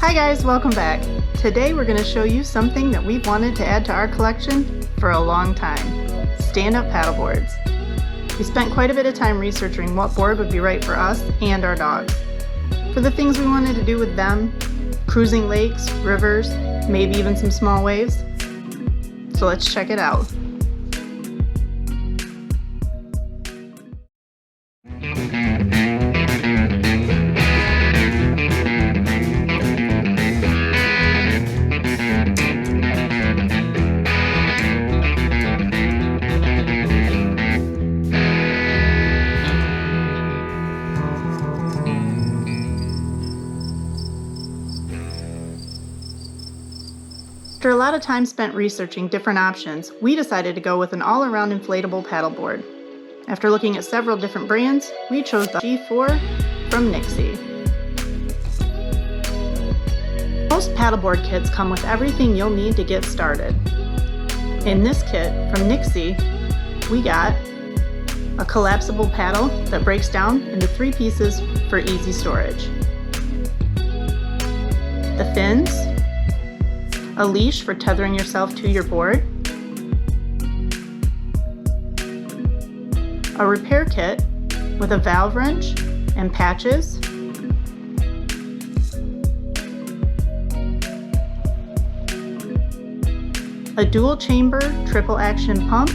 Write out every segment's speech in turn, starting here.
Hi guys, welcome back. Today we're going to show you something that we've wanted to add to our collection for a long time. Stand-up paddleboards. We spent quite a bit of time researching what board would be right for us and our dogs. For the things we wanted to do with them, cruising lakes, rivers, maybe even some small waves. So let's check it out. After a lot of time spent researching different options, we decided to go with an all-around inflatable paddleboard. After looking at several different brands, we chose the G4 from NIXY. Most paddleboard kits come with everything you'll need to get started. In this kit from NIXY, we got a collapsible paddle that breaks down into 3 pieces for easy storage, the fins, a leash for tethering yourself to your board, a repair kit with a valve wrench and patches, a dual chamber triple action pump,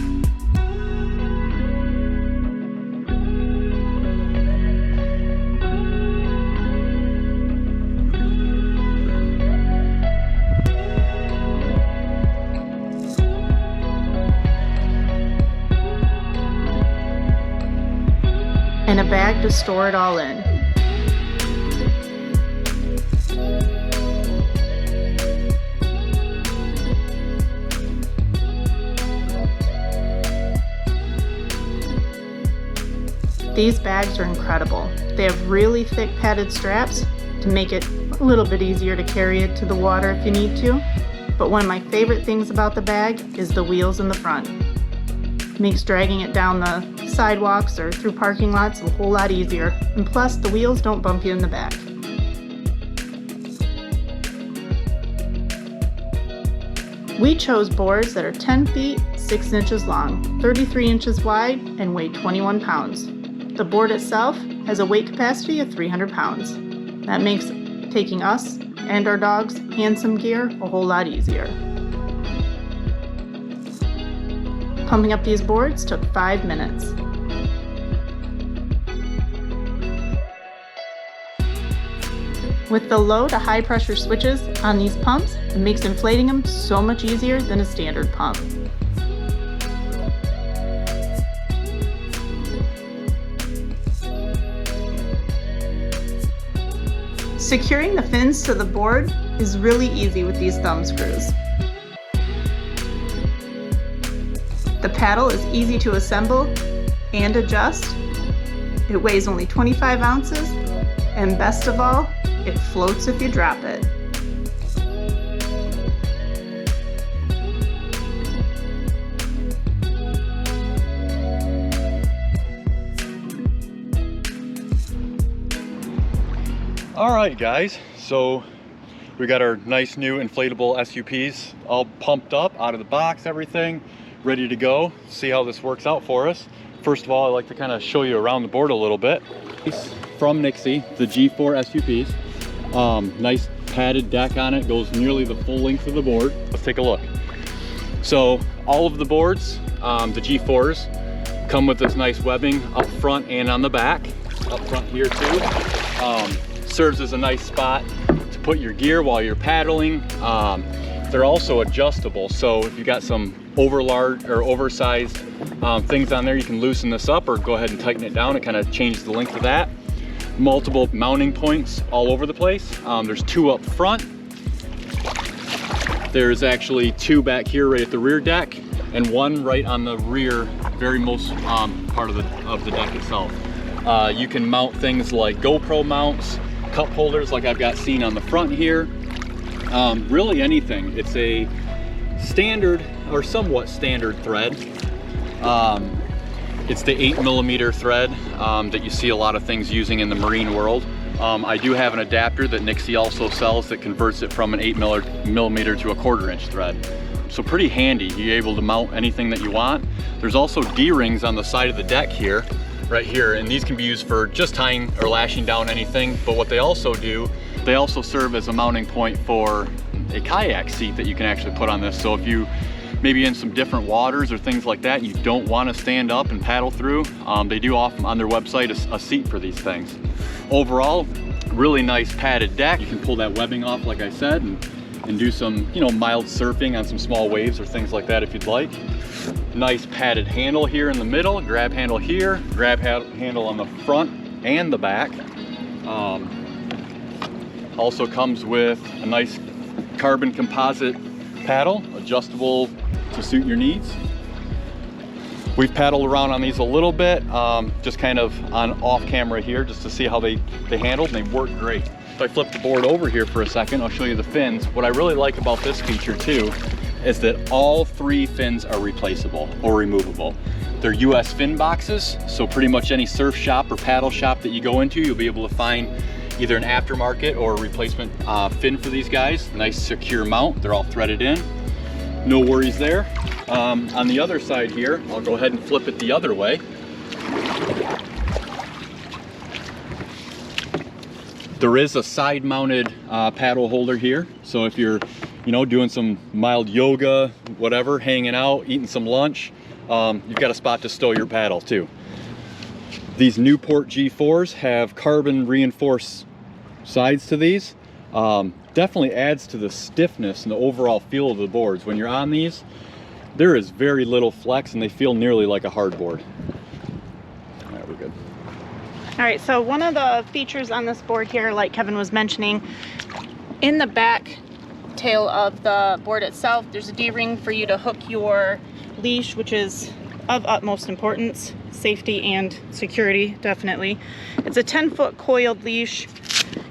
and a bag to store it all in. These bags are incredible. They have really thick padded straps to make it a little bit easier to carry it to the water if you need to. But one of my favorite things about the bag is the wheels in the front. It makes dragging it down the sidewalks or through parking lots a whole lot easier, and plus the wheels don't bump you in the back. We chose boards that are 10 feet 6 inches long, 33 inches wide, and weigh 21 pounds. The board itself has a weight capacity of 300 pounds. That makes taking us and our dogs and some gear a whole lot easier. Pumping up these boards took 5 minutes. With the low to high pressure switches on these pumps, it makes inflating them so much easier than a standard pump. Securing the fins to the board is really easy with these thumb screws. The paddle is easy to assemble and adjust. It weighs only 25 ounces, and best of all, it floats if you drop it. All right, guys, so we got our nice new inflatable SUPs all pumped up out of the box, everything ready to go. See how this works out for us. First of all, I'd like to kind of show you around the board a little bit. From NIXY, the G4 SUPs. Nice padded deck on it, goes nearly the full length of the board. Let's take a look. So all of the boards, the G4s, come with this nice webbing up front and on the back. Up front here too. Serves as a nice spot to put your gear while you're paddling. They're also adjustable, so if you got some overlarge or oversized things on there, you can loosen this up or go ahead and tighten it down and kind of change the length of that. Multiple mounting points all over the place. There's 2 up front. There's actually 2 back here right at the rear deck, and 1 right on the rear, very most part of the deck itself. You can mount things like GoPro mounts, cup holders like I've got seen on the front here. Really anything. It's a standard or somewhat standard thread. It's the 8mm thread that you see a lot of things using in the marine world. I do have an adapter that NIXY also sells that converts it from an 8mm to a 1/4 inch thread. So pretty handy. You're able to mount anything that you want. There's also D-rings on the side of the deck here, right here, and these can be used for just tying or lashing down anything. But what they also do, they also serve as a mounting point for a kayak seat that you can actually put on this. So if you maybe in some different waters or things like that, and you don't want to stand up and paddle through, they do offer on their website a seat for these things. Overall, really nice padded deck. You can pull that webbing off, like I said, and do some, you know, mild surfing on some small waves or things like that if you'd like. Nice padded handle here in the middle, grab handle here, grab handle on the front and the back. Also comes with a nice carbon composite paddle, adjustable to suit your needs. We've paddled around on these a little bit, just kind of on off camera here, just to see how they handled, and they work great. If I flip the board over here for a second, I'll show you the fins. What I really like about this feature too is that all 3 fins are replaceable or removable. They're US fin boxes, so pretty much any surf shop or paddle shop that you go into, you'll be able to find either an aftermarket or a replacement fin for these guys. Nice secure mount, they're all threaded in. No worries there. On the other side here, I'll go ahead and flip it the other way. There is a side mounted paddle holder here. So if you're, you know, doing some mild yoga, whatever, hanging out, eating some lunch, you've got a spot to stow your paddle too. These Newport G4s have carbon reinforced sides to these. Definitely adds to the stiffness and the overall feel of the boards. When you're on these, there is very little flex and they feel nearly like a hard board. All right, we're good. All right, so one of the features on this board here, like Kevin was mentioning, in the back tail of the board itself, there's a D-ring for you to hook your leash, which is of utmost importance, safety and security, definitely. It's a 10-foot coiled leash.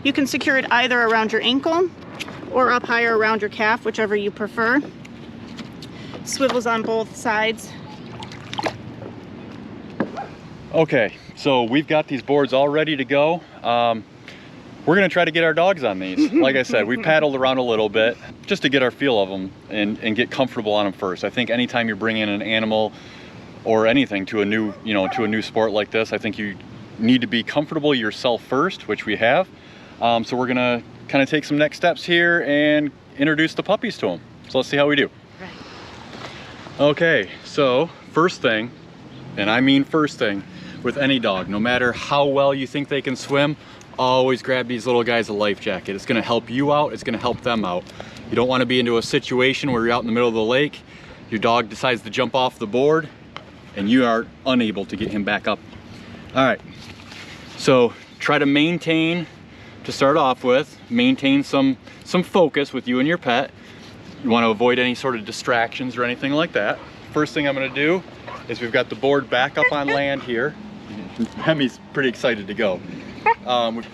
You can secure it either around your ankle or up higher around your calf, whichever you prefer. Swivels on both sides. Okay, so we've got these boards all ready to go. We're gonna try to get our dogs on these. Like I said, we paddled around a little bit just to get our feel of them and get comfortable on them first. I think anytime you're bringing an animal or anything to a new, you know, to a new sport like this, I think you need to be comfortable yourself first, which we have. So we're gonna kind of take some next steps here and introduce the puppies to them. So let's see how we do. Right. Okay, so first thing, and I mean first thing, with any dog, no matter how well you think they can swim, always grab these little guys a life jacket. It's gonna help you out, it's gonna help them out. You don't wanna be into a situation where you're out in the middle of the lake, your dog decides to jump off the board, and you are unable to get him back up. All right, so try to maintain, to start off with, maintain some focus with you and your pet. You wanna avoid any sort of distractions or anything like that. First thing I'm gonna do is we've got the board back up on land here. Hemi's pretty excited to go.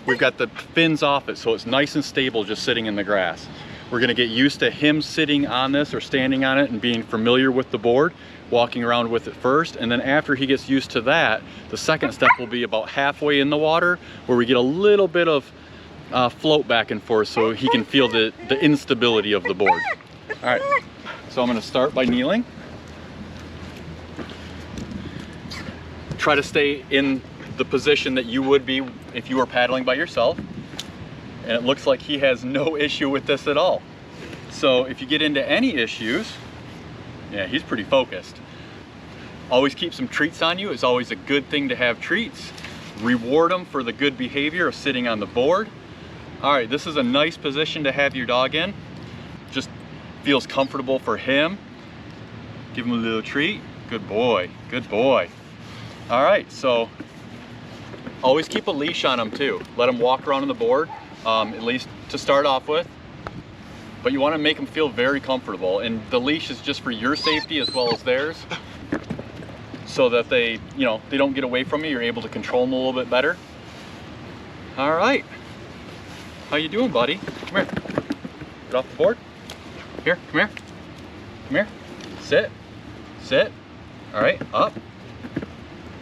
We've got the fins off it, so it's nice and stable just sitting in the grass. We're gonna get used to him sitting on this or standing on it and being familiar with the board, walking around with it first, and then after he gets used to that, the second step will be about halfway in the water where we get a little bit of float back and forth so he can feel the instability of the board. All right, so I'm gonna start by kneeling. Try to stay in the position that you would be if you were paddling by yourself. And it looks like he has no issue with this at all. So if you get into any issues, yeah, he's pretty focused. Always keep some treats on you. It's always a good thing to have treats. Reward them for the good behavior of sitting on the board. All right, this is a nice position to have your dog in. Just feels comfortable for him. Give him a little treat. Good boy, good boy. All right, so always keep a leash on him too. Let him walk around on the board, at least to start off with. But you want to make them feel very comfortable, and the leash is just for your safety as well as theirs, so that they, you know, they don't get away from you. You're able to control them a little bit better. All right, how you doing, buddy? Come here. Get off the board. Here, come here. Come here. Sit. Sit. All right, up.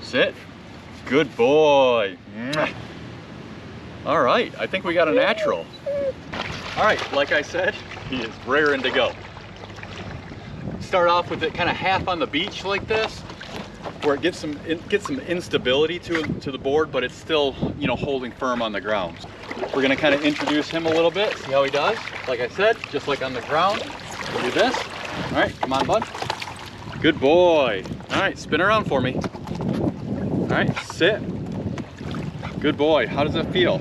Sit. Good boy. All right, I think we got a natural. All right, like I said, he is raring to go. Start off with it kind of half on the beach like this, where it gets some instability to the board, but it's still, you know, holding firm on the ground. We're gonna kind of introduce him a little bit, see how he does. Like I said, just like on the ground, we'll do this. All right, come on, bud. Good boy. All right, spin around for me. All right, sit. Good boy. How does it feel?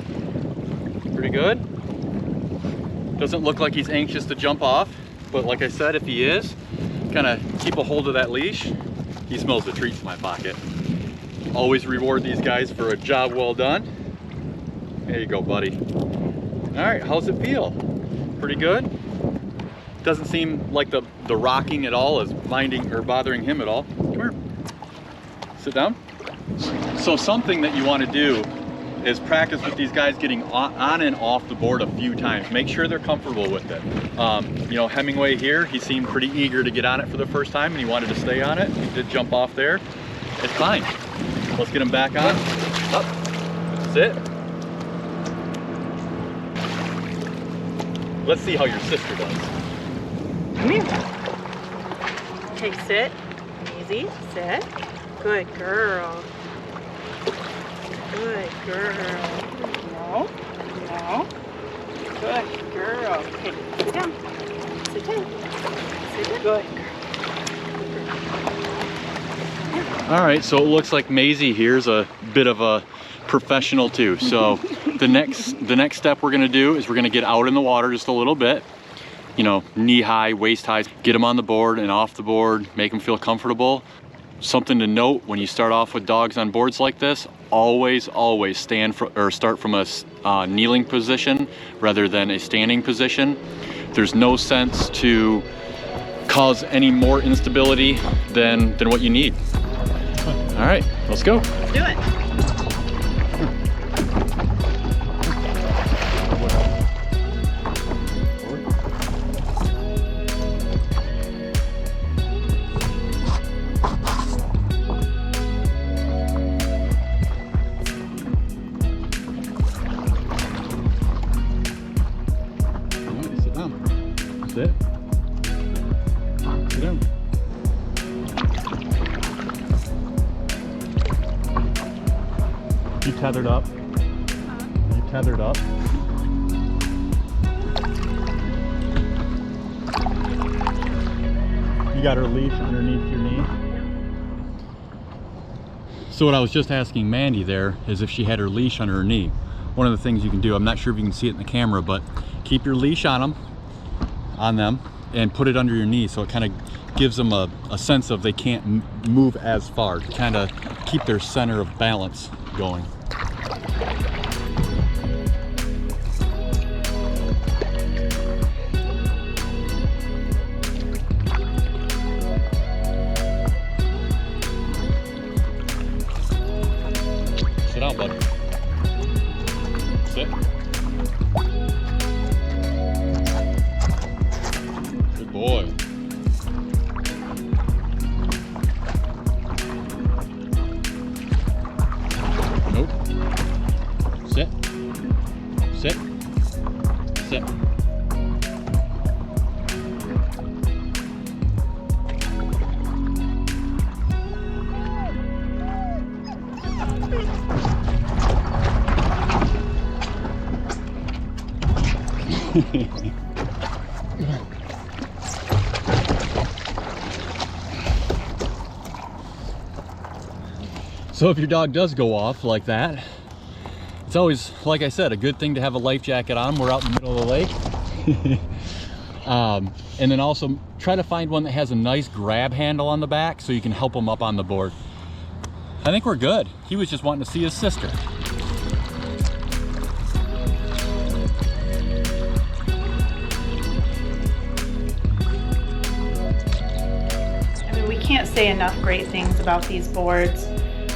Pretty good? Doesn't look like he's anxious to jump off, but like I said, if he is, kind of keep a hold of that leash. He smells the treats in my pocket. Always reward these guys for a job well done. There you go, buddy. All right, how's it feel? Pretty good? Doesn't seem like the rocking at all is minding or bothering him at all. Come here. Sit down. So something that you want to do is practice with these guys getting on and off the board a few times. Make sure they're comfortable with it. You know, Hemingway here, he seemed pretty eager to get on it for the first time and he wanted to stay on it. He did jump off there. It's fine. Let's get him back on. Up. Sit. Let's see how your sister does. Come here. Okay, sit. Easy. Sit. Good girl. Good girl. No. No. Good girl. Okay, sit down. Sit down. Sit down. Good girl. All right, so it looks like Maisie here's a bit of a professional too. So the next step we're gonna do is we're gonna get out in the water just a little bit. You know, knee high, waist high. Get them on the board and off the board. Make them feel comfortable. Something to note when you start off with dogs on boards like this, always start from a kneeling position rather than a standing position. There's no sense to cause any more instability than what you need. All right, let's go. Let's do it. Sit. Sit down. You tethered up. You tethered up. You got her leash underneath your knee. So what I was just asking Mandy there is if she had her leash under her knee. One of the things you can do, I'm not sure if you can see it in the camera, but keep your leash on them and put it under your knee, so it kind of gives them a sense of they can't move as far, to kind of keep their center of balance going. Sit down, bud. Sit. Good boy. Nope. Sit. Sit. Sit. So if your dog does go off like that, it's always, like I said, a good thing to have a life jacket on. We're out in the middle of the lake. And then also try to find one that has a nice grab handle on the back so you can help him up on the board. I think we're good. He was just wanting to see his sister. I mean, we can't say enough great things about these boards.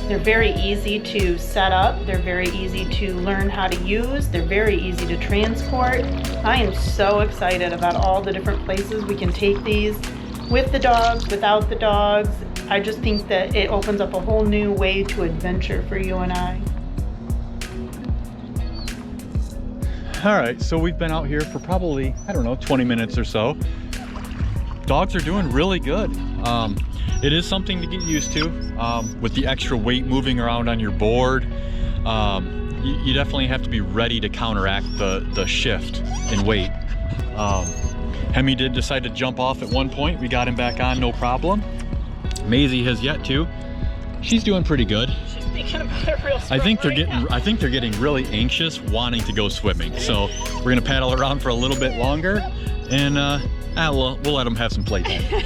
They're very easy to set up. They're very easy to learn how to use. They're very easy to transport. I am so excited about all the different places we can take these with the dogs, without the dogs. I just think that it opens up a whole new way to adventure for you and I. All right, so we've been out here for probably, I don't know, 20 minutes or so. Dogs are doing really good. It is something to get used to with the extra weight moving around on your board. You definitely have to be ready to counteract the shift in weight. Hemi did decide to jump off at one point. We got him back on, no problem. Maisie has yet to. She's doing pretty good. She's thinking about a real swim I think they're getting really anxious, wanting to go swimming. So we're gonna paddle around for a little bit longer, and we'll let them have some playtime. I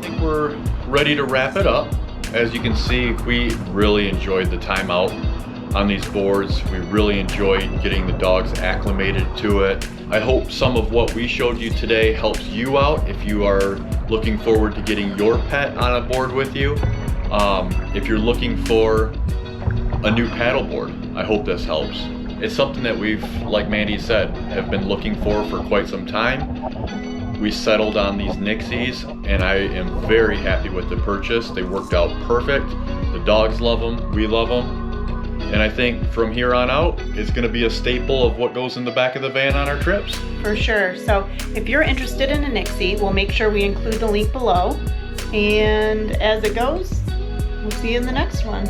think we're ready to wrap it up. As you can see, we really enjoyed the time out on these boards. We really enjoyed getting the dogs acclimated to it. I hope some of what we showed you today helps you out if you are looking forward to getting your pet on a board with you. If you're looking for a new paddleboard, I hope this helps. It's something that we've, like Mandy said, have been looking for quite some time. We settled on these NIXYs, and I am very happy with the purchase. They worked out perfect. The dogs love them, we love them. And I think from here on out, it's gonna be a staple of what goes in the back of the van on our trips. For sure. So if you're interested in a NIXY, we'll make sure we include the link below. And as it goes, we'll see you in the next one.